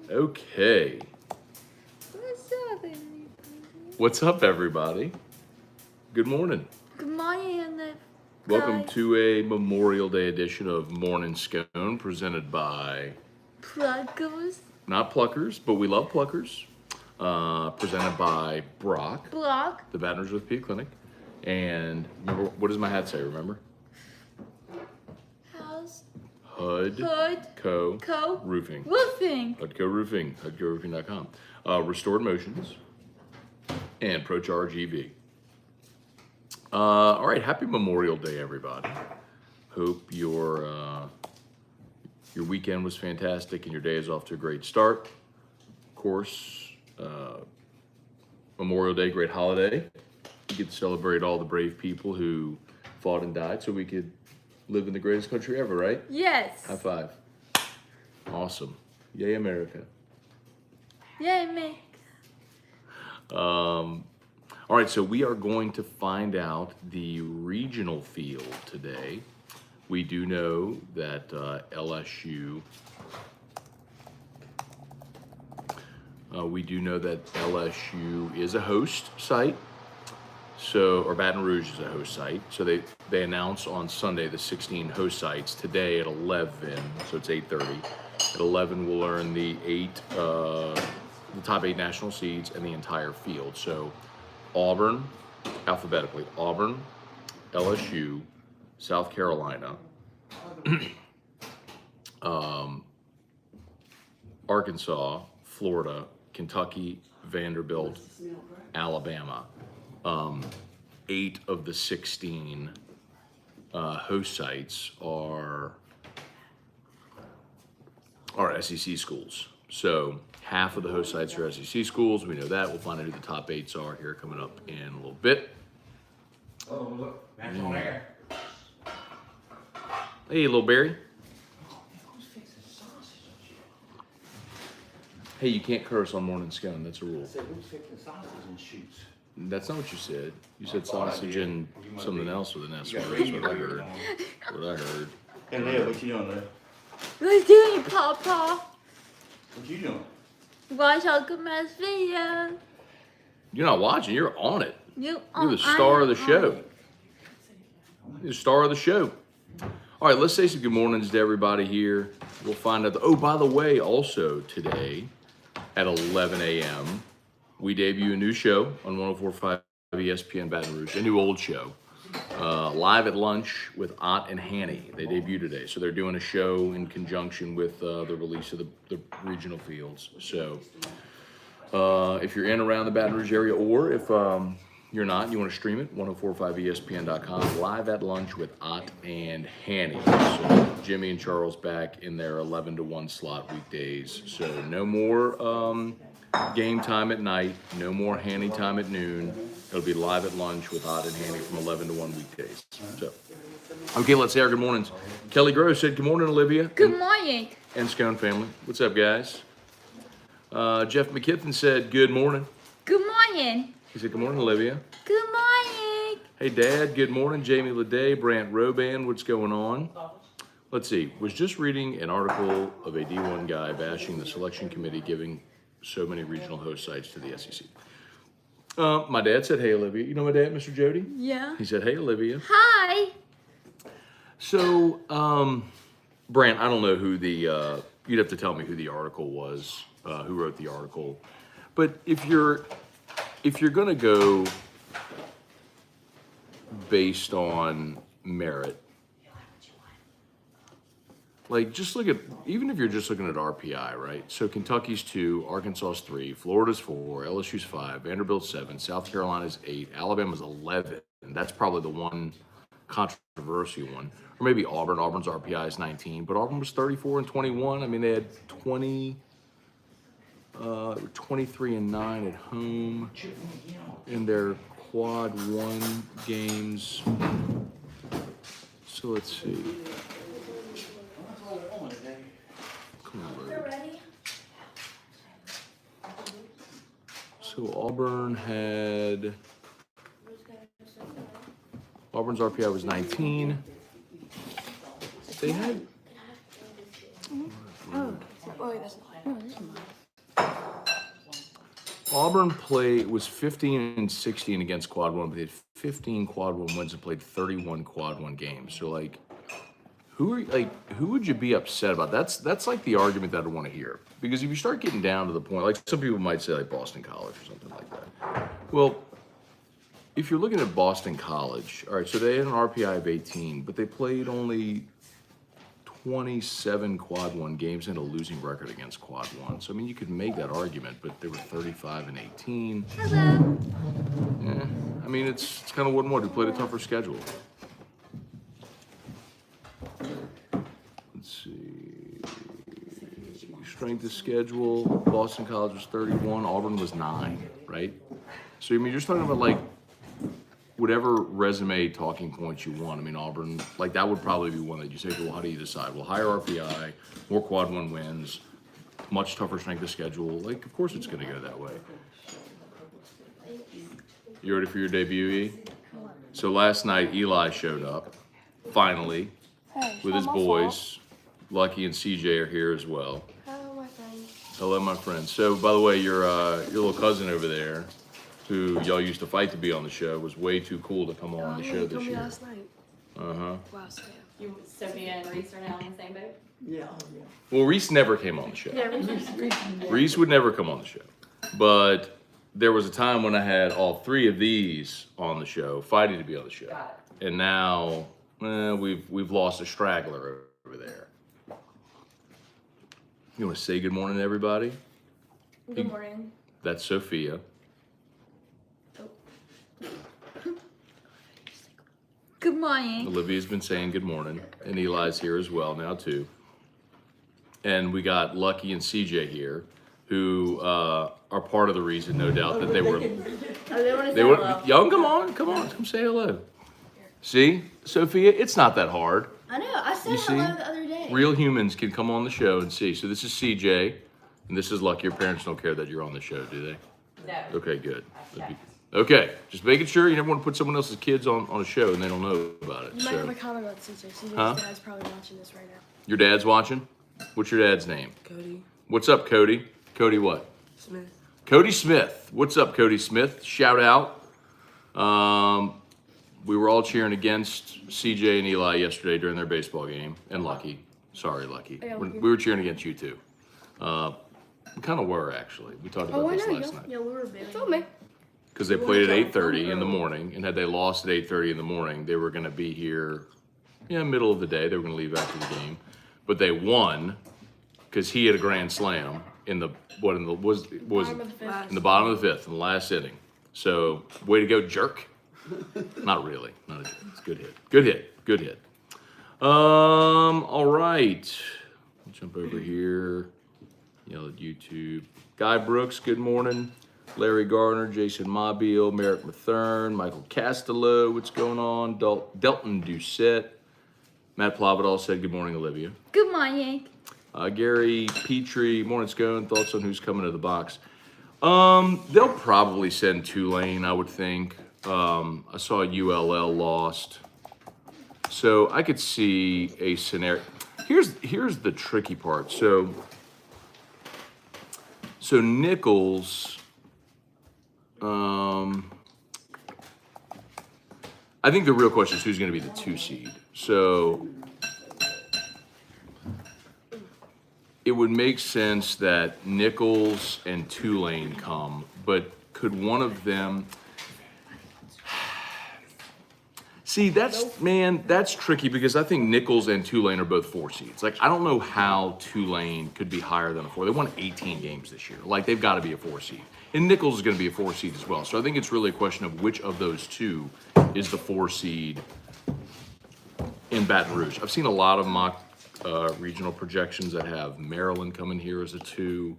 Okay. What's up, everybody? Good morning. Good morning, Welcome to a Memorial Day edition of Morning Scone, presented by Pluckers. not Pluckers, but we love Pluckers. Presented by Brock, the Baton Rouge Orthopedic Clinic. And remember, what does my hat say? Remember? House. HUD Co. Roofing. HUD Co. Roofing. HUDCoRoofing.com. Restored Motions and ProCharge EV. All right, happy Memorial Day, everybody. Hope your weekend was fantastic and your day is off to a great start. Of course, Memorial Day, great holiday. We get to celebrate all the brave people who fought and died so we could live in the greatest country ever, right? Yes. High five. Awesome. Yay, America. Yay, me. All right, so we are going to find out the regional field today. We do know that LSU is a host site. Or Baton Rouge is a host site. So they announce on Sunday the 16 host sites. Today at 11, so it's 8:30. At 11, we'll learn the top 8 national seeds and the entire field. So Auburn, alphabetically, Auburn, LSU, South Carolina, Arkansas, Florida, Kentucky, Vanderbilt, Alabama. 8 of the 16 host sites are SEC schools. So half of the host sites are SEC schools. We know that. We'll find out who the top 8s are here coming up in a little bit. Oh, look, that's on air. Hey, little Barry. Hey, you can't curse on Morning Scone. That's a rule. I said, who's fixing sausage and shoots? That's not what you said. You said sausage and something else with an S. That's what I heard. What I heard. Hey, Leah, what you doing, Leah? What doing, Papa? What you doing? Watch Uncle Matt's video. You're not watching. You're on it. You're the star of the show. You're the star of the show. All right, let's say some good mornings to everybody here. We'll find out. Oh, by the way, also today at 11 a.m., we debut a new show on 104.5 ESPN Baton Rouge, a new old show, Live at Lunch with Ott and Hanny. They debut today, so they're doing a show in conjunction with the release of the regional fields. So if you're in around the Baton Rouge area, or if you're not, you want to stream it, 104.5ESPN.com, Live at Lunch with Ott and Hanny. So Jimmy and Charles back in their 11 to 1 slot weekdays. So no more game time at night, no more Hanny time at noon. It'll be Live at Lunch with Ott and Hanny from 11 to 1 weekdays. So, okay, let's say our good mornings. Kelly Gross said, good morning, Olivia. Good morning. And Scone family. What's up, guys? Jeff McKithen said, good morning. Good morning. He said, good morning, Olivia. Good morning. Hey, Dad, good morning. Jamie Leday, Brant Roban, what's going on? Let's see. Was just reading an article of a D1 guy bashing the selection committee giving so many regional host sites to the SEC. My dad said, hey, Olivia. You know my dad, Mr. Jody? Yeah. He said, hey, Olivia. Hi. So, Brant, I don't know who you'd have to tell me who the article was, who wrote the article. But if you're going to go based on merit, like just look at, even if you're just looking at RPI, right? So Kentucky's 2, Arkansas's 3, Florida's 4, LSU's 5, Vanderbilt's 7, South Carolina's 8, Alabama's 11. And that's probably the one controversial one. Or maybe Auburn. Auburn's RPI is 19, but Auburn was 34 and 21. I mean, they had 23 and 9 at home in their quad 1 games. So let's see. Come on, Larry. So Auburn's RPI was 19. They had. Oh, wait, that's not. No, this is mine. Auburn was 15-16 against quad one, but they had 15 quad one wins and played 31 quad one games. So like, who would you be upset about? That's like the argument that I want to hear. Because if you start getting down to the point, like some people might say like Boston College or something like that. Well, if you're looking at Boston College, all right, so they had an RPI of 18, but they played only 27 quad one games and a losing record against quad one. So I mean, you could make that argument, but they were 35-18. Hello. Yeah, I mean, it's kind of what and what. Who played a tougher schedule? Let's see. Strength of schedule. Boston College was 31. Auburn was 9. Right. So I mean, you're just talking about like whatever resume talking points you want. I mean, Auburn, like that would probably be one that you say, well, how do you decide? Well, higher RPI, more quad one wins, much tougher strength of schedule. Like, of course it's going to go that way. You ready for your debut, E? So last night, Eli showed up, finally, with his boys. Lucky and CJ are here as well. Hello, my friend. Hello, my friend. So, by the way, your little cousin over there, who y'all used to fight to be on the show, was way too cool to come on the show You this told me year. last night. Uh-huh. Wow, Sam. You, Sophia and Reese are now on the same boat? Yeah. Well, Reese never came on the show. Yeah, Reese would never come on the show. But there was a time when I had all 3 of these on the show, fighting to be on the show. Got And now we've lost a straggler over there. You want to say good morning to everybody? Good morning. That's Sophia. Good morning. Olivia's been saying good morning, and Eli's here as well now too. And we got Lucky and CJ here, who are part of the reason, no doubt, that they were. They were. Young, come say hello. See, Sophia, it's not that hard. I know. I said You see? hello the other day. Real humans can come on the show and see. So this is CJ, and this is Lucky. Your parents don't care that you're on the show, do they? No. Okay, good. Okay, just making sure you never want to put someone else's kids on a show and they don't know about it. You might have So a comment about CJ. CJ's Huh? dad's probably watching this right now. your dad's watching? What's your dad's name? Cody What's up, Cody? Cody what? Smith. Cody Smith. What's up, Cody Smith? Shout out. We were all cheering against CJ and Eli yesterday during their baseball game, and Lucky. Sorry, Lucky. Yeah, We were cheering against you too. We kind of were actually. We talked about this last night. Yeah, we were big. Told me. Because they played at 8:30 in the morning, and had they lost at 8:30 in the morning, they were going to be here, middle of the day. They were going to leave after the game, but they won because he had a grand slam in the Bottom of the fifth. in the bottom of the 5th in the last inning. So way to go, jerk. Not really. Not a good. It's a good hit. Good hit. Good hit. All right. I'll jump over here. Yell at YouTube. Guy Brooks. Good morning. Larry Gardner, Jason Mobile, Merrick Mathern, Michael Castello, what's going on? Delton Doucette. Matt Plavidal said good morning, Olivia. Good morning. Gary Petrie, morning Scone, thoughts on who's coming to the box? They'll probably send Tulane, I would think. I saw ULL lost. So I could see a scenario. Here's the tricky part. So Nichols, I think the real question is who's going to be the 2 seed. So it would make sense that Nichols and Tulane come, but could one of them? See, that's tricky because I think Nichols and Tulane are both 4 seeds. Like, I don't know how Tulane could be higher than a 4. They won 18 games this year. Like, they've got to be a 4 seed. And Nichols is going to be a 4 seed as well. So I think it's really a question of which of those 2 is the 4 seed in Baton Rouge. I've seen a lot of mock regional projections that have Maryland coming here as a 2.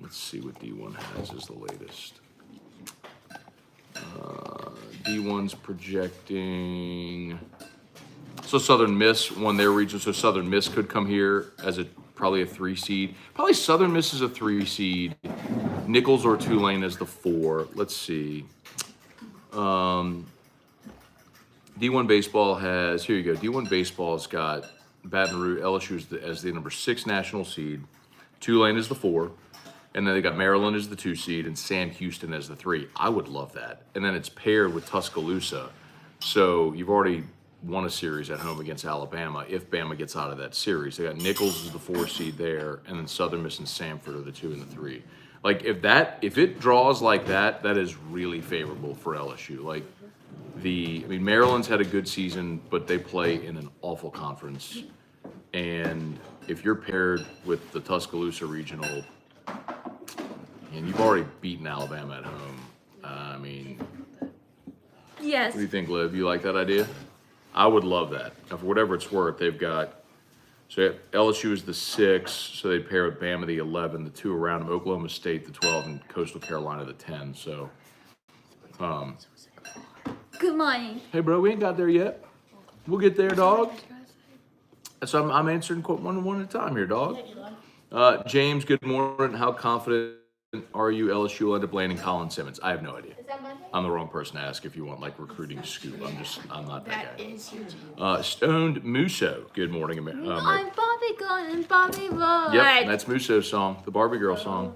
Let's see what D1 has as the latest. D1's projecting. So Southern Miss won their region, so Southern Miss could come here as probably a 3 seed. Probably Southern Miss is a 3 seed. Nichols or Tulane as the 4. Let's see. D1 baseball has, here you go. D1 baseball's got Baton Rouge, LSU as the number 6 national seed. Tulane is the 4. And then they got Maryland as the 2 seed and Sam Houston as the 3. I would love that. And then it's paired with Tuscaloosa. So you've already won a series at home against Alabama if Bama gets out of that series. They got Nichols as the 4 seed there, and then Southern Miss and Samford are the 2 and the 3. Like if it draws like that, that is really favorable for LSU. Like Maryland's had a good season, but they play in an awful conference. And if you're paired with the Tuscaloosa regional, and you've already beaten Alabama at home, Yes. what do you think, Liv? You like that idea? I would love that. Now, for whatever it's worth, they've got, so LSU is the 6, so they'd pair with Bama the 11, the 2 around them, Oklahoma State the 12, and Coastal Carolina the 10. So, Good morning. hey, bro, we ain't got there yet. We'll get there, dog. So I'm answering one at a time here, dog. James, good morning. How confident are you LSU will end up landing Colin Simmons? I have no idea. I'm the wrong person to ask if you want like recruiting scoop. I'm not that guy. Is your Stoned Musso, good morning. I'm Bobby Girl and Bobby Boy. Yep, that's Musso's song, the Barbie Girl song.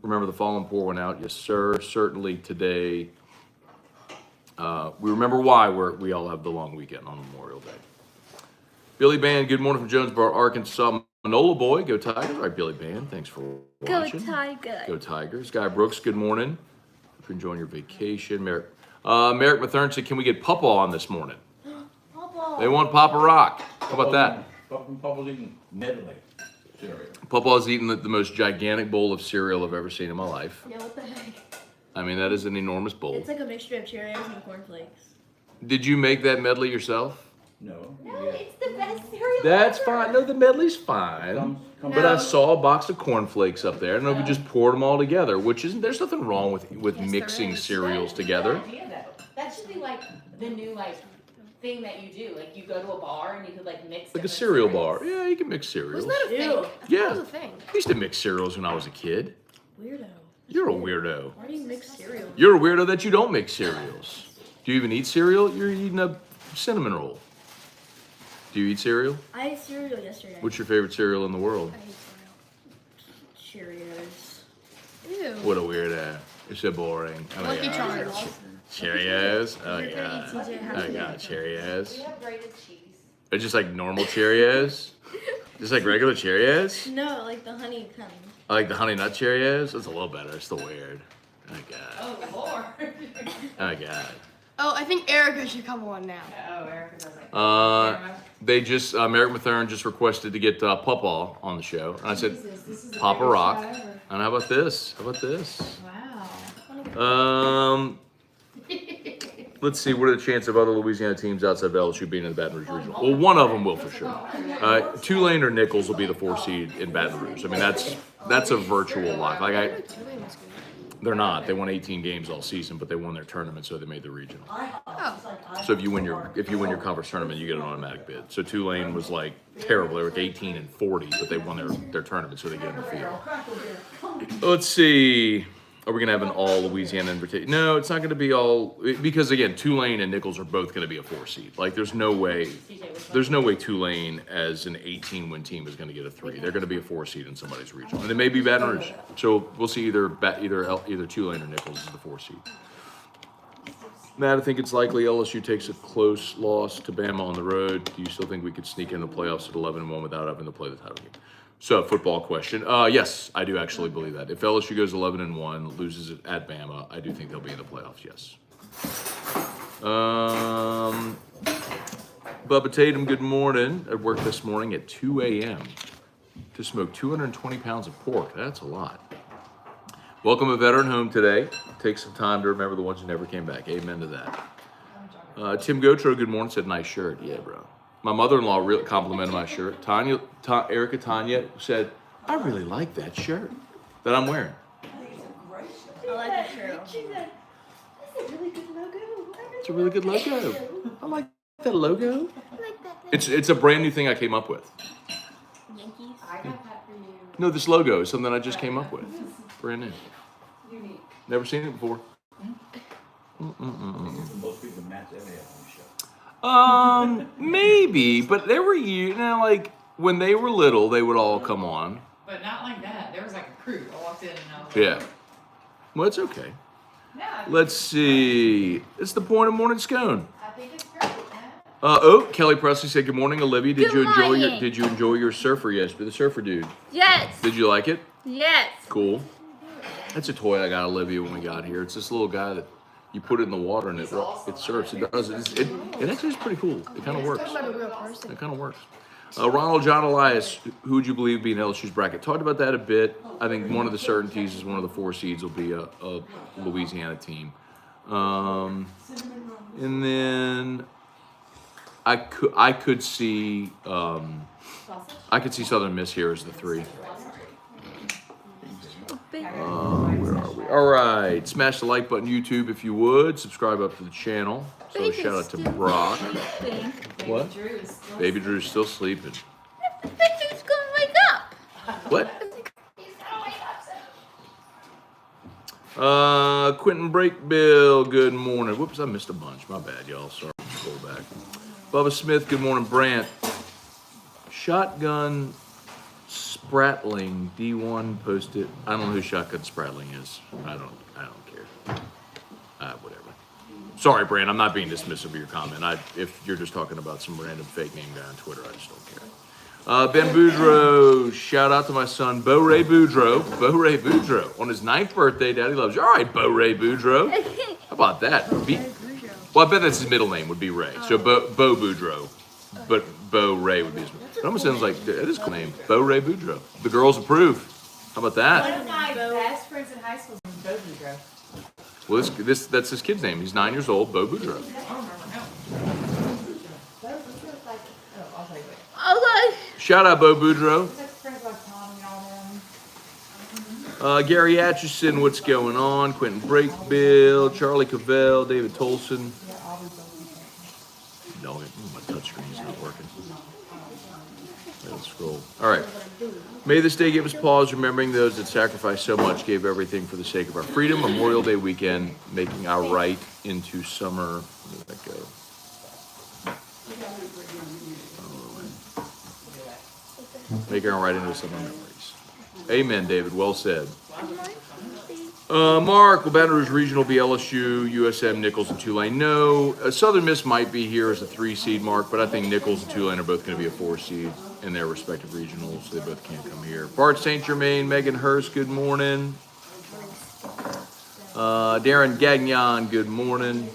Remember the Fallen Poor went out? Yes, sir. Certainly today. We remember why we all have the long weekend on Memorial Day. Billy Band, good morning from Jonesboro, Arkansas. Manola Boy, go Tigers. All right, Billy Band, thanks for Go watching. Tiger. Go Tigers. Guy Brooks, good morning. Hope you're enjoying your vacation. Merrick Mathern said, can we get Papa on this morning? They want Papa Rock. How about that? Papa's eating medley cereal. Papa's eating the most gigantic bowl of cereal I've ever seen in my life. Yeah, what the heck? I mean, that is an enormous bowl. It's like a mixture of Cheerios and cornflakes. Did you make that medley yourself? No. No, it's the best cereal That's ever. fine. No, the medley's fine. Come But I No. saw a box of cornflakes up there. I don't know if you just poured them all together, which isn't, there's nothing wrong with Yes, there mixing is. cereals together. Good idea, though. That should be like the new thing that you do. Like you go to a bar and you could mix Like a different cereal cereals. bar. Yeah, you can mix cereals. Wasn't that a thing? Ew. I thought Yeah. that was a thing. I used to mix cereals when I was a kid. Weirdo. You're a weirdo. Why do you mix cereal? You're a weirdo that you don't mix cereals. Do you even eat cereal? You're eating a cinnamon roll. Do you eat cereal? I ate cereal yesterday. What's your favorite cereal in the world? I hate cereal. Cheerios. Ew. What a weirdo. You're so boring. Oh my Lucky God. Charms. Cheerios? Oh You're gonna eat God. TJ Oh Maxx. God, Cheerios. We have grated cheese. It's just like normal Cheerios? Just like regular Cheerios? No, like the honey kind. I like the Honey Nut Cheerios. It's a little better. It's still weird. Oh God. Oh, Lord. Oh God. Oh, I think Erica should come on now. Oh, Erica doesn't. They just, Merrick Mathern just requested to get Papa on the show. And I said, Papa Rock. And how about this? How about this? Wow. Let's see, what are the chances of other Louisiana teams outside of LSU being in the Baton Rouge Regional? Well, one of them will for sure. Tulane or Nichols will be the 4 seed in Baton Rouge. I mean, that's a virtual lock. They're not. They won 18 games all season, but they won their tournament, so they made the regional. So if you win your conference tournament, you get an automatic bid. So Tulane was terrible. They were 18 and 40, but they won their tournament, so they get in the field. Let's see. Are we gonna have an all Louisiana invitation? No, it's not gonna be all, because again, Tulane and Nichols are both gonna be a 4 seed. There's no way Tulane as an 18-win team is gonna get a 3. They're gonna be a 4 seed in somebody's regional, and it may be Baton Rouge. So we'll see either Tulane or Nichols is the 4 seed. Matt, I think it's likely LSU takes a close loss to Bama on the road. Do you still think we could sneak in the playoffs at 11-1 without having to play the title game? So, football question. Yes, I do actually believe that. If LSU goes 11-1, loses it at Bama, I do think they'll be in the playoffs, yes. Bubba Tatum, good morning. I worked this morning at 2 a.m. to smoke 220 pounds of pork. That's a lot. Welcome a veteran home today. Take some time to remember the ones who never came back. Amen to that. Tim Gotro, good morning, said nice shirt. Yeah, bro. My mother-in-law really complimented my shirt. Erica Tanya said, I really like that shirt that I'm wearing. I like the shirt. That's a really good logo. It's a really good logo. I like that logo. It's a brand new thing I came up with. Yankees. I got that for you. No, this logo is something I just came up with. Brand new. Unique. Never seen it before. Most people match every on the show. Maybe, but there were years, when they were little, they would all come on. but not like that. There was like a crew. I walked in and I was like, Yeah. Well, it's okay. yeah, Let's see. It's the point of morning scone. I think it's great. Kelly Presley said, "Good morning, Olivia. Did Good you enjoy morning. Did you enjoy your surfer yesterday? The surfer dude. Yes. Did you like it? Yes. Cool. That's a toy I got Olivia when we got here. It's this little guy that you put it in the water and it surfs. It does. It actually is pretty cool. It kind of works. Talking about a real person. It kind of works. Ronald John Elias, who would you believe would be in LSU's bracket? Talked about that a bit. I think one of the certainties is one of the 4 seeds will be a Louisiana team. And then I could see Southern Miss here as the 3. Where are we? All right, smash the like button, YouTube, if you would. Subscribe up to the channel. So shout out to Brock. What? Drew is still Baby Drew's still sleeping. Baby's gonna wake up. What? He's gonna wake up soon. Quentin Breakbill, good morning. Whoops, I missed a bunch. My bad, y'all. Sorry, scroll back. Bubba Smith, good morning. Brant. Shotgun Spratling, D1 posted. I don't know who Shotgun Spratling is. I don't care. Whatever. Sorry, Brant, I'm not being dismissive of your comment. If you're just talking about some random fake name guy on Twitter, I just don't care. Ben Boudreaux, shout out to my son, Bo Ray Boudreaux. Bo Ray Boudreaux. On his 9th birthday, Daddy loves you. All right, Bo Ray Boudreaux. How about that? Well, I bet that's his middle name would be Ray. So Bo Boudreaux. But Bo Ray would be his middle name. It almost sounds like that is a cool name. Bo Ray Boudreaux. The girls approve. How about that? One of my best friends in high school is Bo Boudreaux. Well, that's his kid's name. He's 9 years old, Bo Boudreaux. Okay. Shout out, Bo Boudreaux. Gary Atchison, what's going on? Quentin Breakbill, Charlie Cavell, David Tolson. No, my touchscreen's not working. Let's scroll. All right. May this day give us pause, remembering those that sacrificed so much, gave everything for the sake of our freedom. Memorial Day weekend, making our right into summer. Where did that go? Making our right into summer memories. Amen, David. Well said. Mark, will Baton Rouge Regional be LSU, USM, Nichols, and Tulane? No. Southern Miss might be here as a 3 seed, Mark, but I think Nichols and Tulane are both going to be a 4 seed in their respective regionals. So they both can't come here. Bart St. Germain, Megan Hurst, good morning. Darren Gagnon, good morning.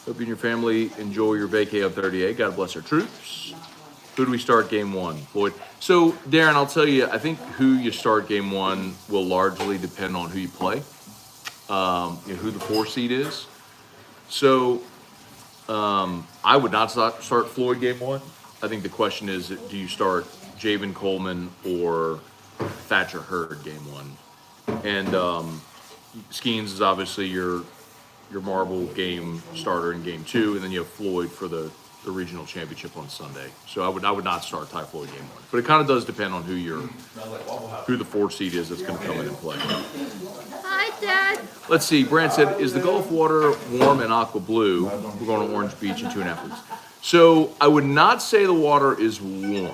Hope you and your family enjoy your vacay of 38. God bless our troops. Who do we start game 1? Floyd. So, Darren, I'll tell you, I think who you start game 1 will largely depend on who you play. Who the 4 seed is. So, I would not start Floyd game 1. I think the question is, do you start Javen Coleman or Thatcher Hurd game 1? And Skeens is obviously your marble game starter in game 2, and then you have Floyd for the regional championship on Sunday. So I would not start Ty Floyd game 1. But it kind of does depend on who the 4 seed is that's going to come in and play. Hi, Dad. Let's see. Brant said, is the Gulf water warm and aqua blue? We're going to Orange Beach in 2.5 weeks. So I would not say the water is warm.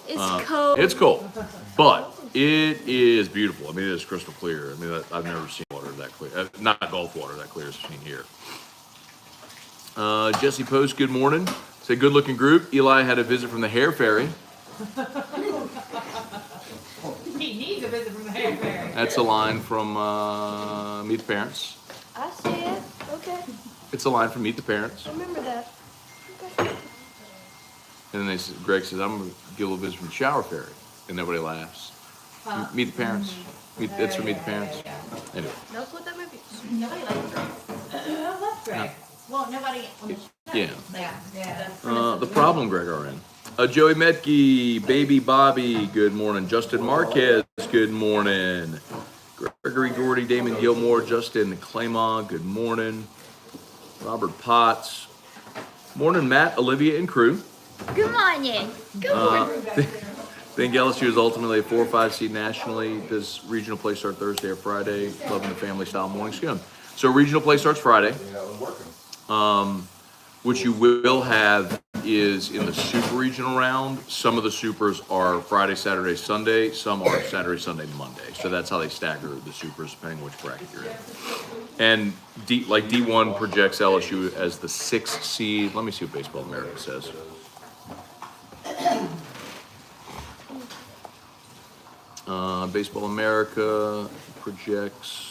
It's cold. It's cold, but it is beautiful. I mean, it is crystal clear. I mean, I've never seen water that clear. Not Gulf water that clear as I've seen here. Jesse Post, good morning. Say, good looking group. Eli had a visit from the hair fairy. He needs a visit from the hair fairy. That's a line from Meet the Parents. I see it. Okay. It's a line from Meet the Parents. Remember that. And then Greg says, I'm going to get a little visit from the shower fairy. And nobody laughs. Meet the Parents. It's from Meet the Parents. Anyway. That's what that movie is. Nobody likes Greg. I love Greg. Well, nobody. Yeah. Yeah. The problem, Greg, are in. Joey Metke, Baby Bobby, good morning. Justin Marquez, good morning. Gregory Gordy, Damon Gilmore, Justin Claymont, good morning. Robert Potts. Morning, Matt, Olivia, and crew. Good morning. Good morning. Think LSU is ultimately a 4 or 5 seed nationally. Does regional play start Thursday or Friday? Loving the family style morning scone. So regional play starts Friday, which you will have is in the super regional round, some of the supers are Friday, Saturday, Sunday, some are Saturday, Sunday, Monday. So that's how they stagger the supers, depending which bracket you're in. And D1 projects LSU as the 6th seed. Let me see what Baseball America says. Baseball America projects.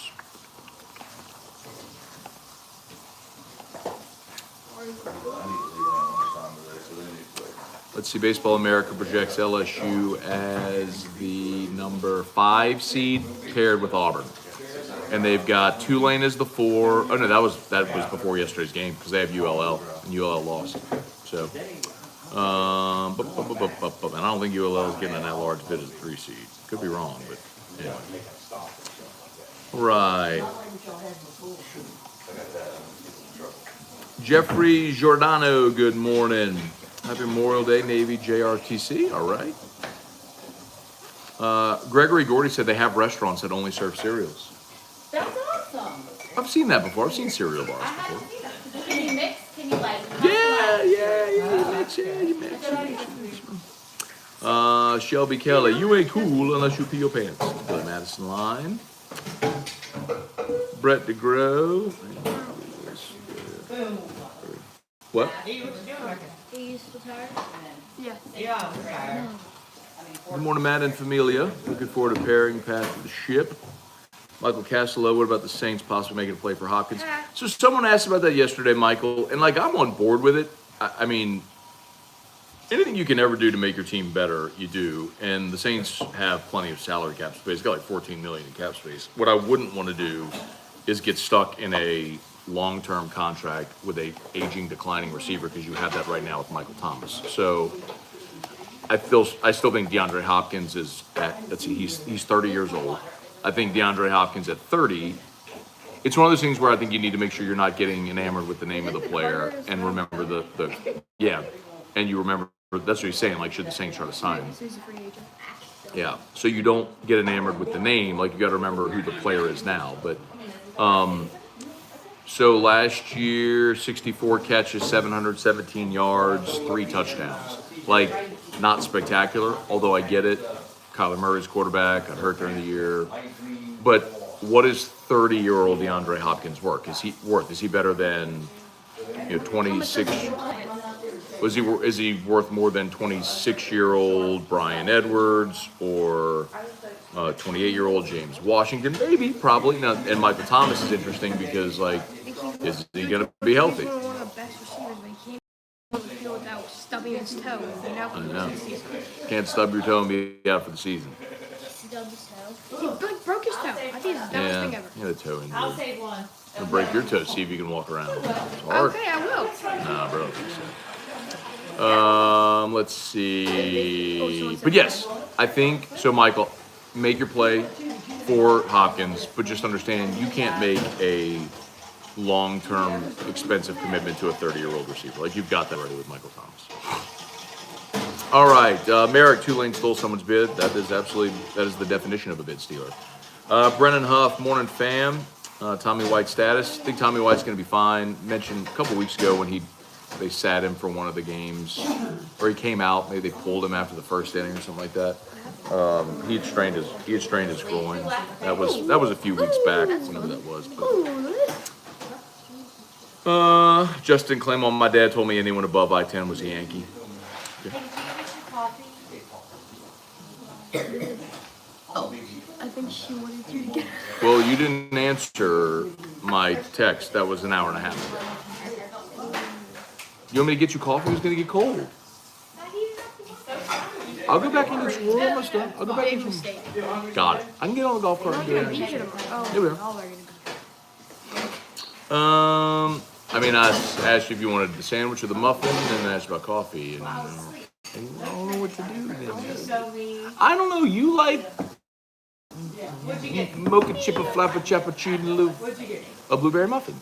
Let's see, Baseball America projects LSU as the number 5 seed paired with Auburn. And they've got Tulane as the 4. Oh no, that was before yesterday's game because they have ULL and ULL lost. So, and I don't think ULL is getting in that large bid as a 3 seed. Could be wrong, but anyway. Right. Jeffrey Giordano, good morning. Happy Memorial Day, Navy JRTC. All right. Gregory Gordy said they have restaurants that only serve cereals. That's awesome. I've seen that before. I've seen cereal bars I before. haven't seen that. Can you mix? Can you like? You mix. Shelby Kelly, you ain't cool unless you pee your pants. Billy Madison line. Brett DeGrow. What? Hey, what you doing back there? He's retired. Yeah. Yeah, I'm tired. Good morning, Matt and Familia. Looking forward to pairing path to the ship. Michael Castello, what about the Saints possibly making a play for Hopkins? So someone asked about that yesterday, Michael, and like I'm on board with it. I mean, anything you can ever do to make your team better, you do. And the Saints have plenty of salary cap space. They've got like $14 million in cap space. What I wouldn't want to do is get stuck in a long-term contract with a aging, declining receiver because you have that right now with Michael Thomas. So I still think DeAndre Hopkins is at, let's see, he's 30 years old. I think DeAndre Hopkins at 30, it's one of those things where I think you need to make sure you're not getting enamored with the name of the player and remember and you remember, that's what he's saying, like should the Saints try to sign him? He's a free agent. Yeah, so you don't get enamored with the name, like you got to remember who the player is now. But so last year, 64 catches, 717 yards, 3 touchdowns. Like not spectacular, although I get it. Kyler Murray's quarterback, got hurt during the year. But what is 30-year-old DeAndre Hopkins worth? Is he better than 26? Is he worth more than 26-year-old Brian Edwards or 28-year-old James Washington? Maybe, probably. Now, and Michael Thomas is interesting because, like, is he going to be healthy? He's one of the best receivers, but he can't on the field without stubbing his toe. I know. Can't stub your toe and be out for the season. He broke his toe. I think it's the dumbest thing ever. Yeah, the toe injury. I'll save one. You'll break your toe, see if you can walk around. It's hard. Okay, I will. Nah, bro. Let's see. But yes, I think so. Michael, make your play for Hopkins, but just understand you can't make a long-term expensive commitment to a 30-year-old receiver. Like you've got that already with Michael Thomas. All right, Merrick, Tulane stole someone's bid. That is the definition of a bid stealer. Brennan Huff, morning fam. Tommy White status. I think Tommy White's going to be fine. Mentioned a couple weeks ago when they sat him for one of the games, or he came out. Maybe they pulled him after the first inning or something like that. He had strained his groin. That was a few weeks back, whenever that was. But, Justin Clem, my dad told me anyone above I-10 was a Yankee. Yeah. I think she wanted you to get. Well, you didn't answer my text. That was an hour and a half ago. You want me to get you coffee? It's going to get cold. I'll go back in this room and stuff. I'll go back in this room. Got it. I can get on the golf cart and do that. Here we are. I mean, I asked you if you wanted the sandwich or the muffin, and then I asked about coffee, and I don't know what to do. I don't know. You like mocha chipper flapper chapper cheedaloo, a blueberry muffin.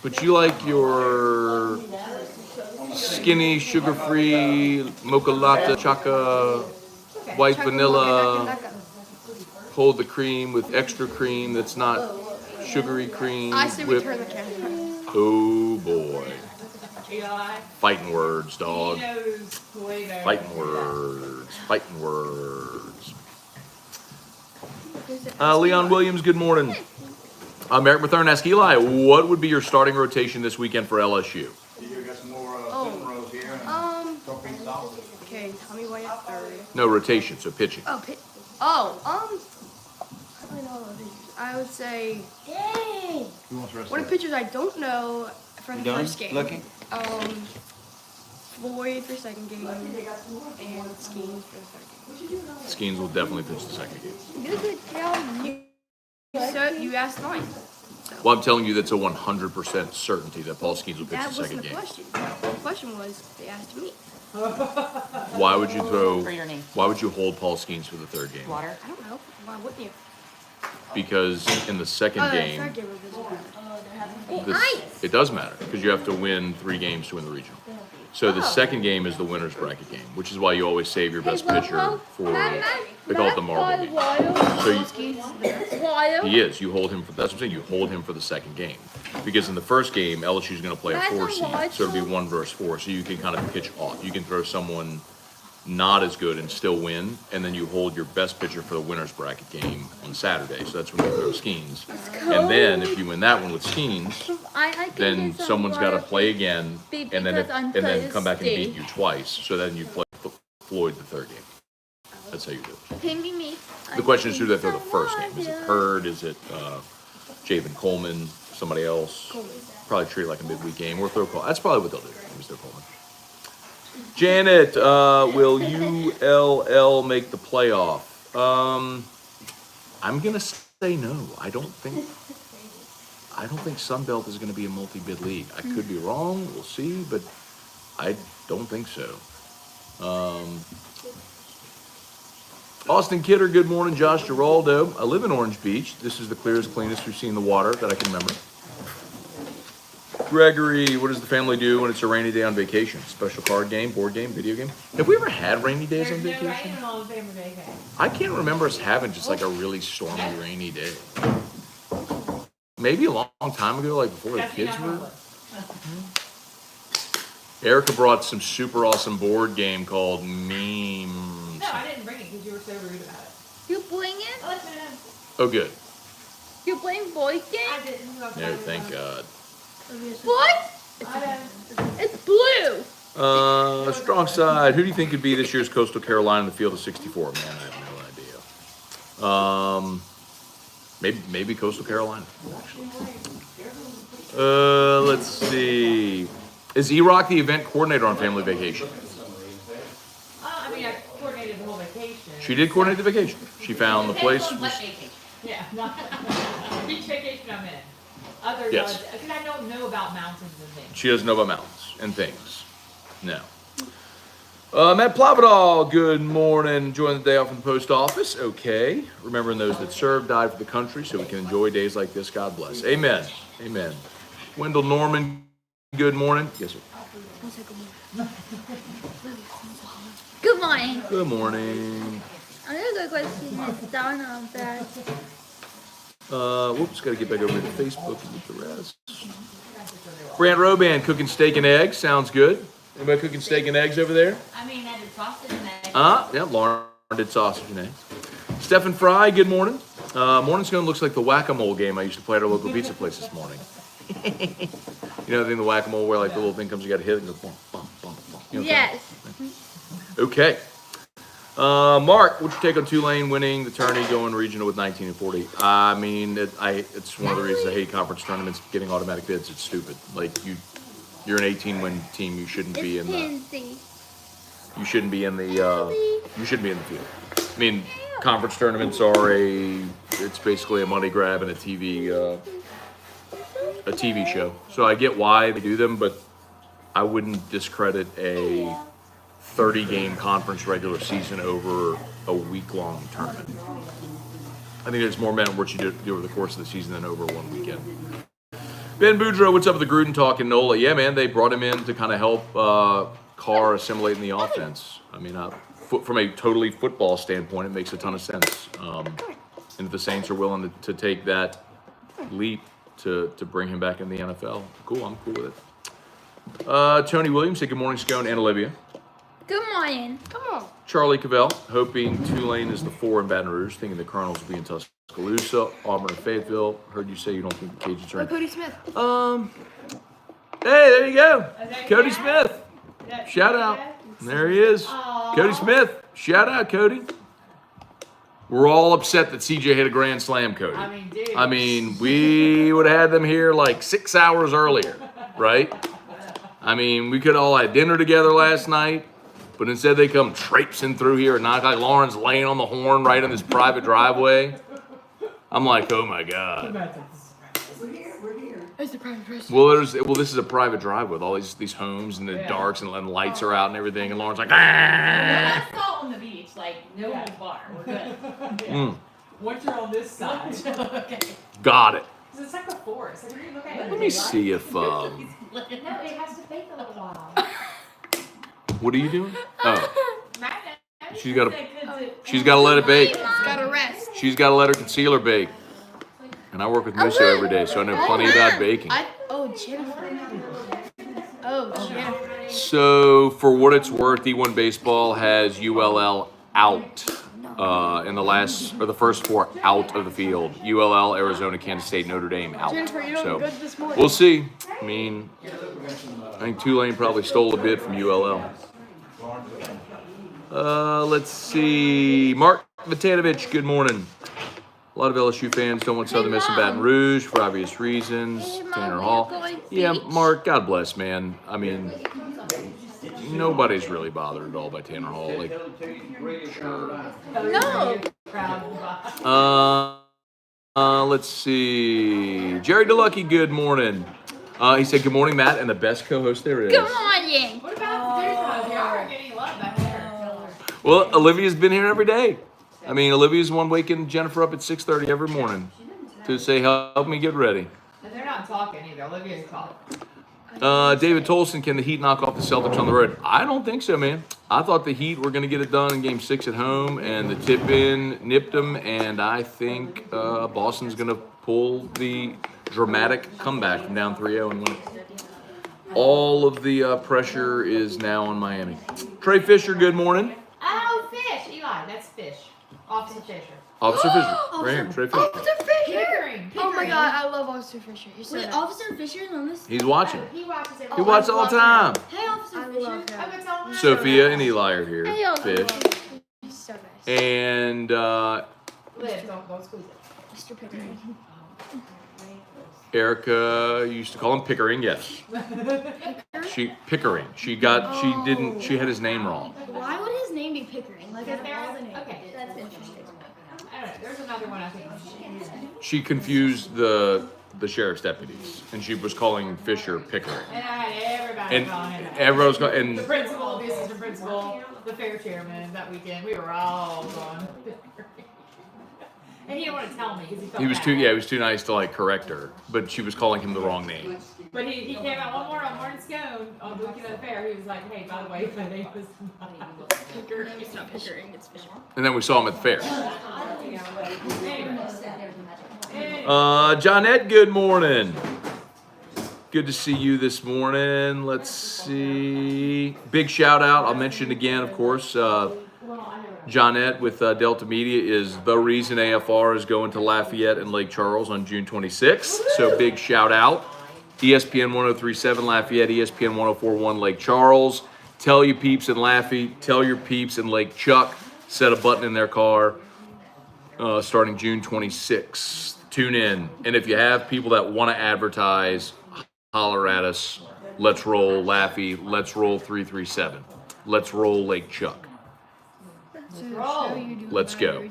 But you like your skinny, sugar-free mocha latte, chaka, white vanilla, hold the cream with extra cream that's not sugary cream. I say we whipped. turn the camera. Oh boy. Eli. Fighting words, dog. He knows way better. Fighting words. Fighting words. Who's it? Leon Williams, good morning. Eric Mathern asked Eli, what would be your starting rotation this weekend for LSU? You got some more thin rolls here and topping sausage. Okay, tell me why you're third. No, rotation, so pitching. Oh, I don't know all the pitchers. I would say Dang. Who wants the rest one of of the pitchers I don't know for the first game. Looking? Floyd for second game and Skeens for the third game. Skeens will definitely pitch the second game. You could tell me. So you asked mine. Well, I'm telling you that's a 100% certainty that Paul Skeens will pitch That the second wasn't the game. question. The question was they asked me. Why would you throw? For your name. Why would you hold Paul Skeens for the third game? Water. I don't know. Why wouldn't you? Because in the second Oh, the game, third game was this one. it does matter because you have to win 3 games to win the regional. So the second game is the winner's bracket game, which is why you always save your best pitcher for. They call it the marble game. So you, Skeens is the best. he is. You hold him for. That's what I'm saying. You hold him for the second game because in the first game LSU is going to play a 4 seed, so it'll be 1 versus 4. So you can kind of pitch off. You can throw someone not as good and still win, and then you hold your best pitcher for the winner's bracket game on Saturday. So that's when you throw Skeens. And then if you win that one with Skeens, then someone's got to play again, and then come back and beat you twice. So then you play Floyd the third game. That's how you do it. Pay me. The question is who they throw the first game. Is it Hurd? Is it Javen Coleman? Somebody else? Probably treat it like a midweek game or throw Coleman. That's probably what they'll do. Is throw Coleman. Janet, will ULL make the playoff? I'm gonna say no. I don't think Sunbelt is gonna be a multi-bid league. I could be wrong. We'll see, but I don't think so. Austin Kidder, good morning. Josh Giraldo. I live in Orange Beach. This is the clearest, cleanest we've seen the water that I can remember. Gregory, what does the family do when it's a rainy day on vacation? Special card game, board game, video game? Have we ever had rainy days on There's no vacation? rain on family vacation. I can't remember us having just like a really stormy, rainy day. Maybe a long time ago, like before the That's kids not were. public. Erica brought some super awesome board game called Memes. No, I didn't bring it because you were so rude about it. You playing it? Oh, that's what Oh, good. You playing boys game? I didn't. No, thank God. What? I know. It's blue. Strong side. Who do you think could be this year's Coastal Carolina in the field of 64? Man, I have no idea. Maybe Coastal Carolina. Actually. Let's see. Is E-Rock the event coordinator on family vacation? I mean, I coordinated the whole vacation. She did coordinate the vacation. She found the place. Yeah, not beach vacation I'm in. Others, Yes. because I don't know about mountains and things. She doesn't know about mountains and things. No. Matt Plavidal, good morning. Enjoying the day off from the post office. Okay. Remembering those that served, died for the country, so we can enjoy days like this. God bless. Amen. Amen. Wendell Norman, good morning. Yes, sir. Good morning. Good morning. I'm gonna go see his down on that. Whoops, gotta get back over to Facebook and get the rest. Brant Roban, cooking steak and eggs. Sounds good. Anybody cooking steak and eggs over there? I mean, I did sausage and eggs. Yeah, Lauren did sausage and eggs. Stephen Fry, good morning. Morning Scone looks like the whack-a-mole game I used to play at our local pizza place this morning. You know the thing, the whack-a-mole where like the little thing comes, you gotta hit it and go bump, bump, bump, bump. You know what I'm Yes. saying? Okay. Mark, what's your take on Tulane winning the tourney, going regional with 19 and 40? I mean, it's one of the reasons I hate conference tournaments getting automatic bids. It's stupid. Like you're an 18-win team. You shouldn't be in the. Pansy. You shouldn't be in the. You shouldn't be in the field. I mean, conference tournaments are it's basically a money grab and a TV show. So I get why they do them, but I wouldn't discredit a 30-game conference regular season over a week-long tournament. I think there's more merit what you do over the course of the season than over one weekend. Ben Boudreaux, what's up with the Gruden talk in NOLA? Yeah, man, they brought him in to kind of help Carr assimilate in the offense. I mean, from a totally football standpoint, it makes a ton of sense. And if the Saints are willing to take that leap to bring him back in the NFL, cool, I'm cool with it. Tony Williams said good morning, Scone and Olivia. Good morning. Come on. Charlie Cavell, hoping Tulane is the 4 in Baton Rouge, thinking the Colonels will be in Tuscaloosa, Auburn, and Fayetteville. Heard you say you don't think the Cajuns are in. Cody Smith. Hey, there you go. that Cody Dad? Smith. That- Shout out. There he is. Aw. Cody Smith. Shout out, Cody. We're all upset that CJ hit a grand slam, Cody. I mean, dude. We would have had them here like 6 hours earlier, right? I mean, we could all had dinner together last night, but instead they come traipsing through here at 9 o'clock. Lauren's laying on the horn right in this private driveway. I'm like, oh my God. It's the private person. Well, this is a private driveway with all these homes and the darks and the lights are out and everything. And Lauren's like, ah. That's salt on the beach, like no holds bar. We're good. Mm, Once you're on this side, Okay. got it. it's like a forest. Like, when you look at it, Let me see if, No, it has to bake a little while. what are you doing? Oh, Matt, she's got to let it bake. It's gotta rest. She's got to let her concealer bake. And I work with Musso every day, so I know plenty about baking. Jennifer. Oh, Jennifer. So, for what it's worth, D1 Baseball has ULL out in the first 4 out of the field. ULL, Arizona, Kansas State, Notre Dame out. Jennifer, you look So, good this morning. we'll see. I mean, I think Tulane probably stole a bit from ULL. Let's see. Mark Vitanovich, good morning. A lot of LSU fans don't want Southern Miss in Baton Rouge for obvious reasons. Hey, Mom, Tanner we're Hall. going Yeah, beach. Mark, God bless, man. I mean, nobody's really bothered at all by Tanner Hall. Like, No. let's see. Jerry DeLucky, good morning. He said, good morning, Matt, and the best co-host there is. Good morning. What about the dude? Y'all are getting love back there. Well, Olivia's been here every day. I mean, Olivia's the one waking Jennifer up at 6:30 every morning to say, help me get ready. And they're not talking either. Olivia's talking. David Tolson, can the Heat knock off the Celtics on the road? I don't think so, man. I thought the Heat were going to get it done in Game 6 at home, and the tip-in nipped them, and I think Boston's going to pull the dramatic comeback from down 3-0 and win it. All of the pressure is now on Miami. Trey Fisher, good morning. Oh, fish. Eli, that's fish. Officer Fisher. Officer Fisher, right here, Trey Fisher. Officer Fisher. Pickering. Oh my God, I love Officer Fisher. He's so Wait, nice. Officer Fisher is on this? He's watching. He watches it. He watches all the time. Hey, Officer I Fisher. love him. I'm gonna tell him. Sophia and Eli are here. Hey, Officer Fish. He's so nice. And Liv, don't squeeze it. Mr. Pickering. Erica used to call him Pickering, yes. Pickering. She had his name wrong. Why would his name be Pickering? Like, Because out of all the there's, names. okay. That's interesting. I don't know. There's another one I think. She confused the sheriff's deputies, and she was calling Fisher Pickering. And I had everybody And calling him that. everyone was calling, The and principal, the assistant principal, the fair chairman that weekend. We were all going. And he didn't want to tell me because he felt he was bad. he was too nice to like correct her, but she was calling him the wrong name. But he came out one more on Morning Scone on the weekend of the fair. He was like, hey, by the way, my name was not Pickering. It's not Pickering, it's Fisher. And then we saw him at the fair. Anyway. Johnette, good morning. Good to see you this morning. Let's see. Big shout out. I'll mention again, of course. Johnette with Delta Media is the reason AFR is going to Lafayette and Lake Charles on June 26th. So big shout out. ESPN 1037 Lafayette, ESPN 1041 Lake Charles. Tell your peeps in Laffy, tell your peeps in Lake Chuck, set a button in their car starting June 26th. Tune in. And if you have people that want to advertise, holler at us. Let's roll Laffy. Let's roll 337. Let's roll Lake Chuck. Let's go.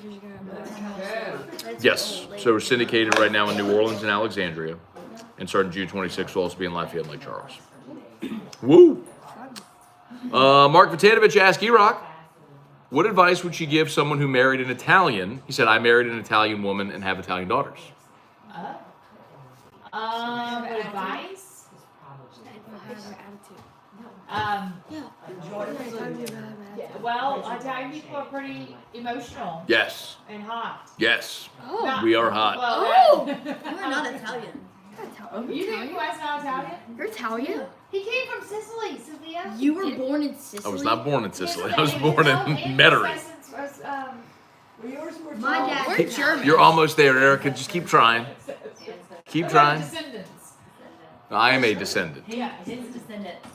Yes. So we're syndicated right now in New Orleans and Alexandria. And starting June 26th, we'll also be in Lafayette and Lake Charles. Woo! Mark Vitanovich asked E-Rock, what advice would she give someone who married an Italian? He said, I married an Italian woman and have Italian daughters. Advice? Well, Italian people are pretty emotional Yes. and hot. Yes. Not- We are hot. Well, You're not Italian. you think you guys not Italian? You're Italian? He came from Sicily, Sophia. You were born in Sicily. I was not born in Sicily. I was born in Metairie. My dad. We're German. You're almost there, Erica. Just keep trying. Keep trying. Descendants. I am a descendant. Yeah, his descendants.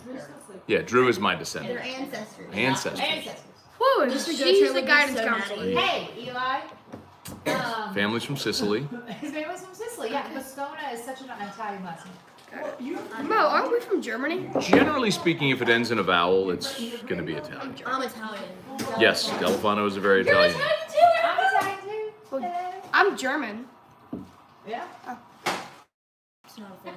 Yeah, Drew is my Their descendant. ancestors. Ancestors. Whoa, Just to go she's travel the with guidance so counselor. Maddie. Hey, Eli. Families from Sicily. His family's from Sicily. Yeah, but Scone is such an Italian last name. Mo, aren't we from Germany? Generally speaking, if it ends in a vowel, it's going to be Italian. I'm Italian. Yes, Delfano is a very Italian. I'm Italian too. Well, I'm German. Yeah. It's not a thing.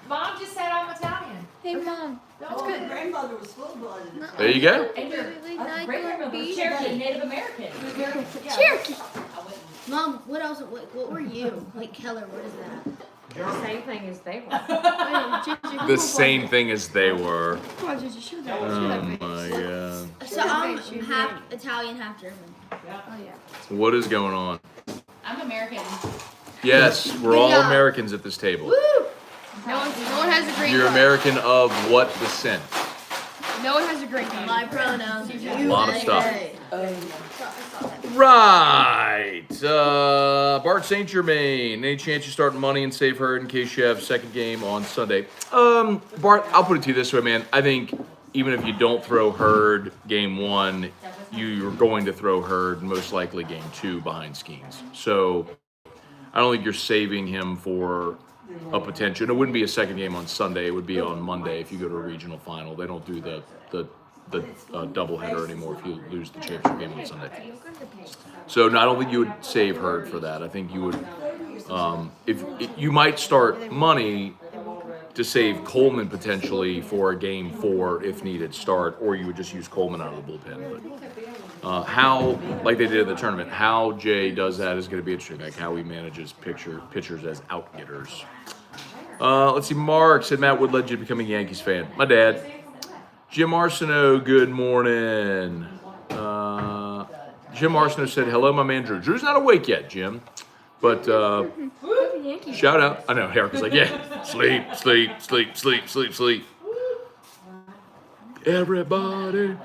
Mom just said I'm Italian. Hey, Mom. That's good. Grandmother was full-blooded. There you go. And your Like great-grandmother was beef. Cherokee, Native American. Cherokee. I wouldn't. Mom, what else? What were you? Like Keller, what is that? Same thing as they were. Wait, Gigi, come The on, same thing as they were. Come on, Gigi, show that. Show Oh that face. my god. So I'm half Italian, half German. Oh, yeah. What is going on? I'm American. Yes, we're all Yeah. Americans at this table. Woo! No one has a green You're card. American of what descent? No one has a green card. My pronouns. A lot of stuff. Right. Bart St. Germain. Any chance you start money and save Herd in case you have second game on Sunday? Bart, I'll put it to you this way, man. I think even if you don't throw Herd game 1, you're going to throw Herd most likely game 2 behind Skeens. So I don't think you're saving him for a potential. It wouldn't be a second game on Sunday. It would be on Monday if you go to a regional final. They don't do the doubleheader anymore if you lose the championship game on Sunday. So no, I don't think you would save Herd for that. I think you would, if you might start money to save Coleman potentially for a game 4 if needed start, or you would just use Coleman out of the bullpen. But how, like they did in the tournament, how Jay does that is going to be interesting. Like how he manages pitchers as outgetters. Let's see. Mark said Matt Wood led you to becoming a Yankees fan. My dad. Jim Arsenault, good morning. Jim Arsenault said, hello, my man Drew. Drew's not awake yet, Jim. But shout out. I know, Eric was like, yeah, sleep, sleep, sleep, sleep, sleep, sleep. Everybody.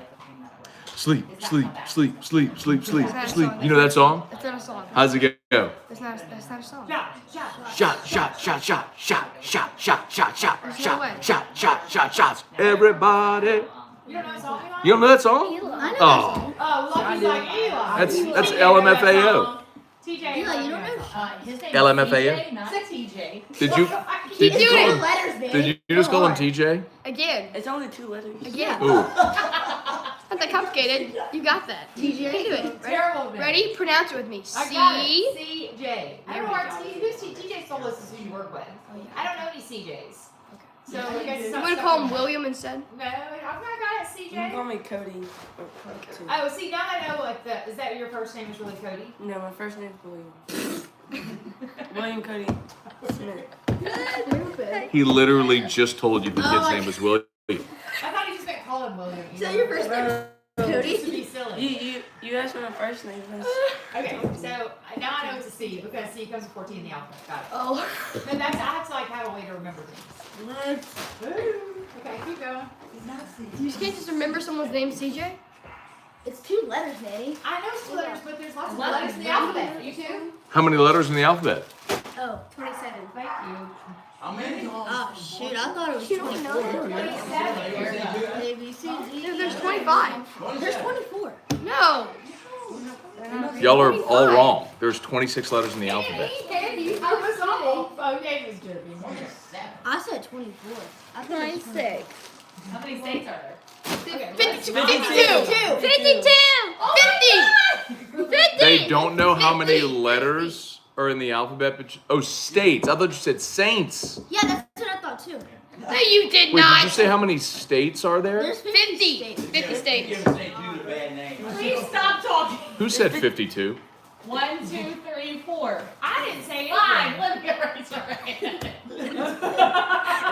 Sleep, sleep, sleep, sleep, sleep, sleep, sleep. You know that song? It's not a song. How's it go? That's not a song. Shot, shot, shot, shot, shot, shot, shot, shot, shot, There's no way. shot, shot, shot, shots. Everybody. You don't know that song? You don't know that song? I know that Oh, song. Oh, Lucky's like Eli. that's LMFAO. TJ. Eli, you don't know His name LMFAO? is TJ, not TJ. Did you Keep you doing call it. Letters, man. did you just call him TJ? Again. It's only 2 letters. Again. Ooh. Not that complicated. You got that. TJ. You can do it. Terrible name. Ready? Pronounce it with me. I got it. CJ. I don't know who's TJ Solis is who you work with. I don't know any CJs. So you guys You want to call him William instead? No, I'm not got it, You can call CJ. me Cody. Or Cody too. Oh, see, now I know like is that your first name is really Cody? No, my first name is William. William Cody Smith. He literally just told you the kid's name was William. I thought he just meant call him William. Is that your first name? Cody? To be You, silly. you asked me my first name. Okay, so now I know it's a C because C comes before T in the alphabet. Got it. Oh. Then I have to like have a way to remember things. Okay, keep going. You just can't just remember someone's name, CJ? It's 2 letters, Nanny. I know it's 2 letters, but there's lots of letters in the alphabet. You too? How many letters in the alphabet? Oh, 27. Thank you. How many? Oh, shoot. I thought it was You don't 24. know. 27. A, B, C, D. There's 25. There's 24. No. Y'all are all wrong. There's 26 letters in the alphabet. I was awful. Oh, yeah, was jerky. I said 24. I thought it was 26. How many states are there? 52. 52. 52. 50. 50. They don't know how many letters are in the alphabet, but states. I thought you said saints. Yeah, that's what I thought too. No, you did Wait, not. did you say how many states are there? There's 50. states. 50 states. Please stop talking. Who said 52? 1, 2, 3, 4. I didn't say anything. 5. Let me raise your hand.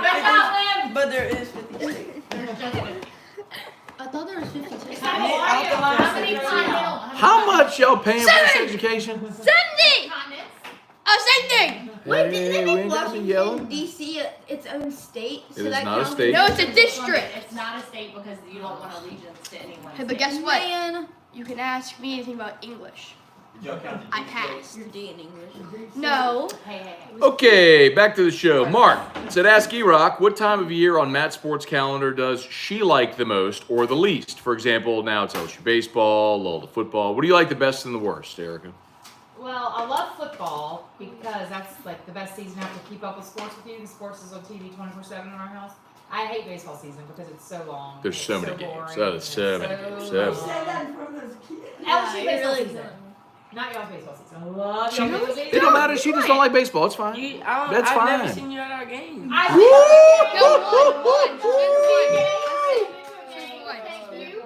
That's not Lim. But there is 50 states. I thought there was 52. How many continental? How much y'all paying for this education? 70. continents? Same thing. Wait, didn't Hey, they we make ain't gotta be yelling. Washington D.C. its own state? It is not a counts? state. No, it's a district. It's not a state because you don't want allegiance to anyone. Hey, but guess what? Man, You can ask me anything about English. I passed. you're dating English. No. Hey. Okay, back to the show. Mark said, ask E-Rock, what time of year on Matt's sports calendar does she like the most or the least? For example, now it's LSU baseball, lull to football. What do you like the best and the worst, Erica? Well, I love football because that's like the best season I have to keep up with sports with you. The sports is on TV 24/7 in our house. I hate baseball season because it's so long. There's It's so many games. boring, That is so it's many games. So long. many. Say that in front of those kids. LSU it baseball really season. is. Not y'all's baseball season. I love She, y'all's baseball season. it don't matter. She just don't like baseball. It's fine. That's I've fine. never seen you at our game.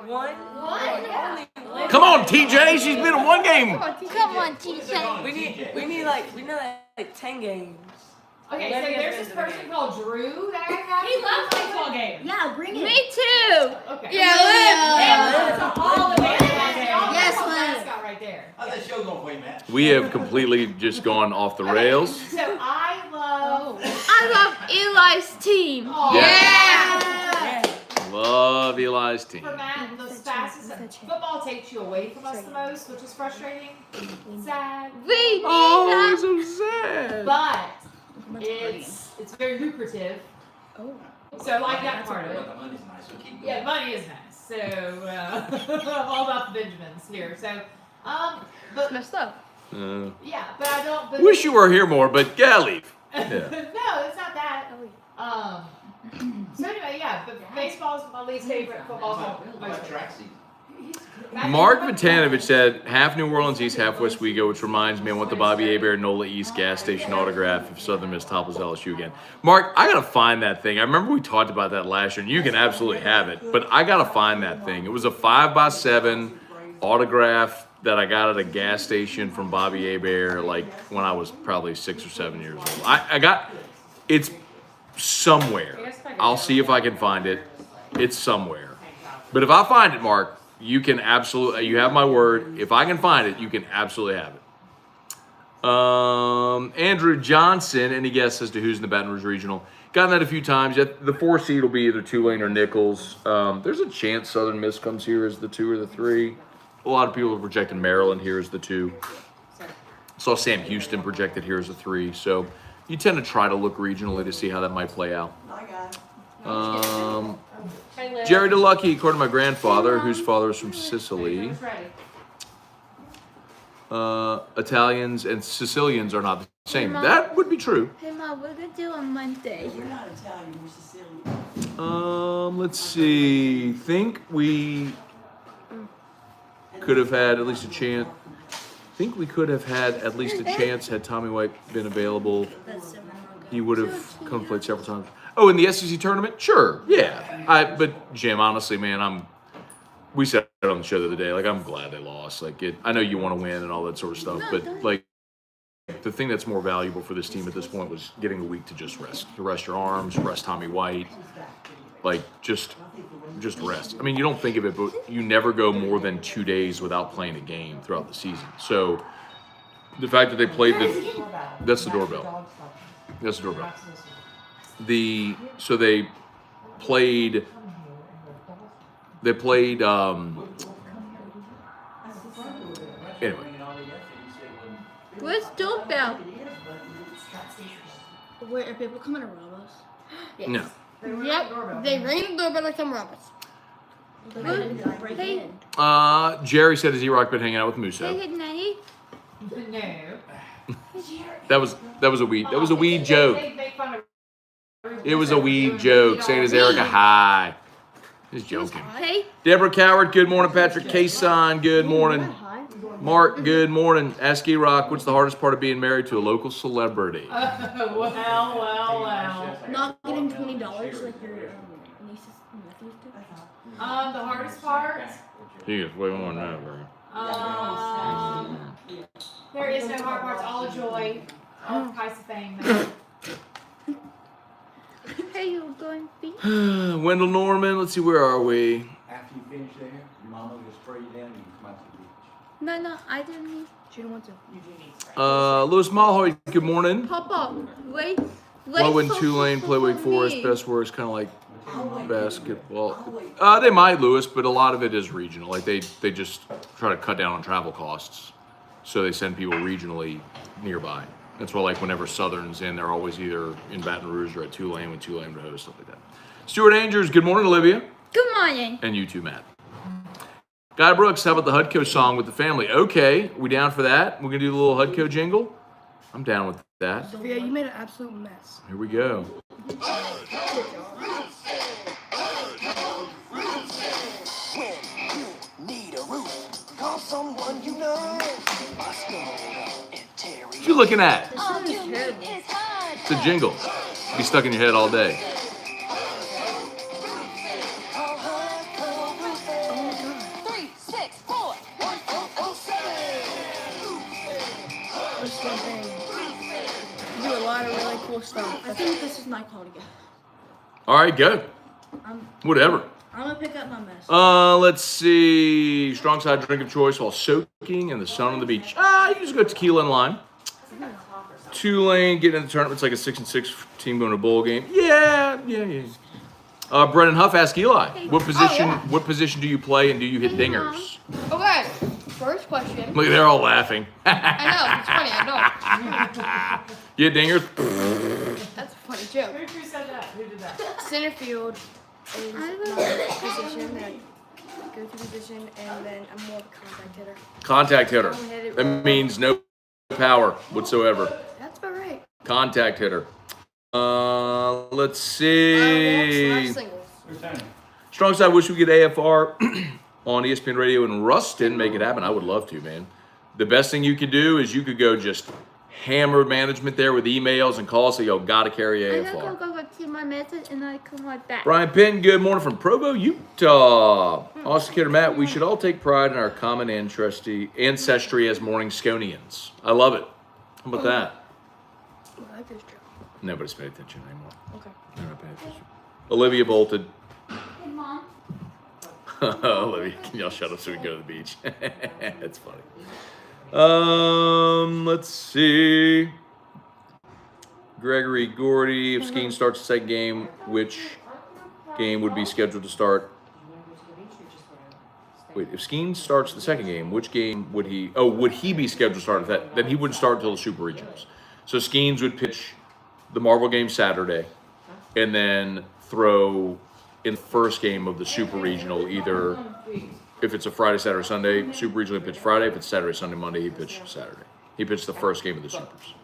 One. Come on, TJ. She's been in one game. Come on, TJ. We need like 10 games. Okay, so there's this person called Drew that I have. He loves baseball games. Yeah, bring it. Me too. Okay. Yeah, So all the baseball games. Yes, Y'all Lynn. mascot right there. How's that show going for you, Matt? We have completely just gone off the rails. So I love. I love Eli's team. Oh, Yeah. Yeah. Love Eli's team. For Matt, the fastest football takes you away from us the most, which is frustrating, sad, We need Oh, that. it's so sad. but it's very lucrative. Oh. So I like that part of it. The money's nice, so keep going. Yeah, money is nice. So I'm all about the Benjamins here. So but Messed up. yeah, but I don't. But Wish you were here more, but yeah, leave. Yeah. no, it's not that. So anyway, yeah, but baseball's my least favorite. Football's my most Like track season. Mark Vitanovich said, half New Orleans East, half West Wego, which reminds me I want the Bobby Hebert Nola East gas station autograph if Southern Miss topples LSU again. Mark, I gotta find that thing. I remember we talked about that last year, and you can absolutely have it, but I gotta find that thing. It was a 5x7 autograph that I got at a gas station from Bobby Hebert, like when I was probably 6 or 7 years old. I got, it's somewhere. I'll see if I can find it. It's somewhere. But if I find it, Mark, you can absolutely, you have my word. If I can find it, you can absolutely have it. Andrew Johnson, any guess as to who's in the Baton Rouge Regional? Gotten that a few times. Yet the 4 seed will be either Tulane or Nichols. There's a chance Southern Miss comes here as the 2 or the 3. A lot of people have projected Maryland here as the 2. Saw Sam Houston projected here as a 3. So you tend to try to look regionally to see how that might play out. Jerry DeLucky, according to my grandfather, whose father is from Sicily, Italians and Sicilians are not the same. That would be true. Hey, Mom, what are we going to do on Monday? We're not Italian, we're Sicilian. Let's see. Think we could have had at least a chance. Think we could have had at least a chance had Tommy White been available. He would have come and played several times. Oh, in the SEC tournament? Sure, yeah. But Jim, honestly, man, we said it on the show the other day. Like, I'm glad they lost. Like, I know you want to win and all that sort of stuff, but like, the thing that's more valuable for this team at this point was getting a week to just rest, to rest your arms, rest Tommy White, like just rest. I mean, you don't think of it, but you never go more than 2 days without playing a game throughout the season. So the fact that they played that's the doorbell. That's the doorbell. So they played anyway. Where's doorbell? Wait, are people coming to rob us? No. Yep, they ring the doorbell like some robots. Break Hey. in. Jerry said, has E-Rock been hanging out with Musso? Hey, good night. No. That was a weed joke. They make fun of It was a weed joke. Saying as Erica, hi. Just joking. Hey, Deborah Coward, good morning. Patrick Kason, good morning. Mark, good morning. Ask E-Rock, what's the hardest part of being married to a local celebrity? well. Not getting $20 like your nieces and nephews do. The hardest part. You get way more than that, bro. There is no hard parts. All joy. All kinds of things. hey, you going to be? Wendell Norman, let's see, where are we? After you finish there, your mama will spray you down and you come out to the beach. No, I didn't need. She didn't want to. Lewis Mulhoy, good morning. Papa, wait. Why wouldn't Tulane play Wake Forest? Best words, kind of like basketball. They might, Lewis, but a lot of it is regional. Like they just try to cut down on travel costs, so they send people regionally nearby. That's why, like, whenever Southern's in, they're always either in Baton Rouge or at Tulane when Tulane would host, stuff like that. Stuart Angers, good morning, Olivia. Good morning. And you too, Matt. Guy Brooks, how about the Hudco song with the family? Okay, we down for that? We're gonna do the little Hudco jingle? I'm down with that. Sophia, you made an absolute mess. Here we go. Need a roof, call someone you know. What you looking at? It's It's a jingle. Be stuck in your head all day. Call Hudco Roofing. 364-1407. What's the thing? You do a lot of really cool stuff. I think this is my call to go. All right, go. Whatever. I'm gonna pick up my mess. Let's see. Strong side drink of choice while soaking in the sun on the beach. You just go tequila and lime. Tulane getting in the tournament. It's like a 6-6 team going to a bowl game. Yeah. Brennan Huff, ask Eli. What position? What position do you play, and do you hit dingers? Okay, first question. Look, they're all laughing. I know, it's funny, I know. You hit dingers? That's a funny joke. Who said that? Who did that? Center field is my position, that go-to position, and then I'm more of a contact hitter. Contact hitter. That means no power whatsoever. That's about right. Contact hitter. Let's see. Singles. Strong side, wish we could AFR on ESPN Radio in Ruston. Make it happen. I would love to, man. The best thing you could do is you could go just hammer management there with emails and calls. Say, yo, gotta carry I'm AFR. gonna go to my message and I come right back. Brian Penn, good morning from Provo, Utah. Austin Kidder Matt, we should all take pride in our common ancestry as morning Sconians. I love it. How about that? I like this joke. Nobody's paying attention anymore. Okay. They're not paying attention. Olivia bolted. Hey, Mom. Olivia, can y'all shut up so we can go to the beach? That's funny. Let's see. Gregory Gordy, if Skeen starts the second game, which game would be scheduled to start? Wait, if Skeen starts the second game, which game would he? Oh, would he be scheduled to start at that? Then he wouldn't start until the Super Regionals. So Skeens would pitch the Marvel game Saturday, and then throw in the first game of the Super Regional. Either if it's a Friday, Saturday, Sunday, Super Regional he pitch Friday. If it's Saturday, Sunday, Monday, he pitch Saturday. He pitched the first game of the Supers.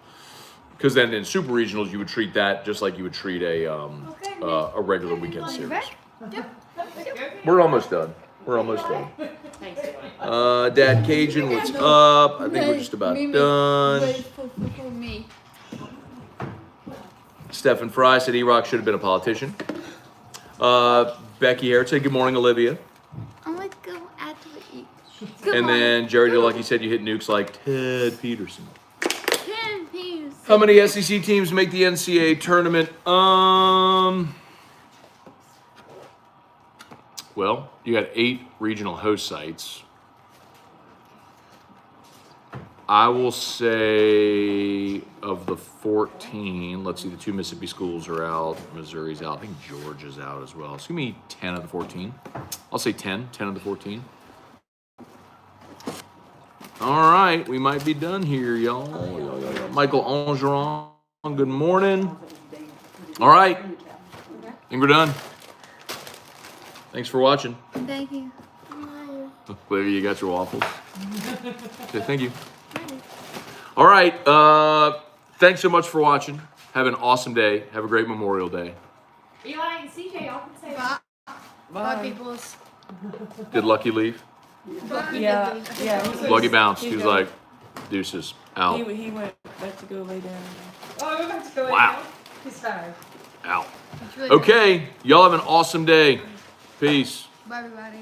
Because then in Super Regionals you would treat that just like you would treat a regular weekend series. We're almost done. Dad Cajun, what's up? I think we're just about done. Wait for me. Stephen Fry said E-Rock should have been a politician. Becky Harrod said, good morning, Olivia. I'm gonna go after eat. And then Jerry DeLucky said you hit nukes like Ted Peterson. Peas. How many SEC teams make the NCAA tournament? Well, you got 8 regional host sites. I will say of the 14, let's see, the 2 Mississippi schools are out, Missouri's out, I think Georgia's out as well. So give me 10 of the 14. I'll say 10 of the 14. All right, we might be done here, y'all. Michael Angeron, good morning. All right, I think we're done. Thanks for watching. Thank you. Olivia, you got your waffles? Okay, thank you. All right, thanks so much for watching. Have an awesome day. Have a great Memorial Day. Eli and CJ, y'all can say bye. Bye, peoples. Did Lucky leave? Yeah. Lucky bounced. He was like, deuces, out, He went back to go lay down. Oh, we're about to go in Wow. now. He's tired. out. Okay, y'all have an awesome day. Peace. Bye, everybody.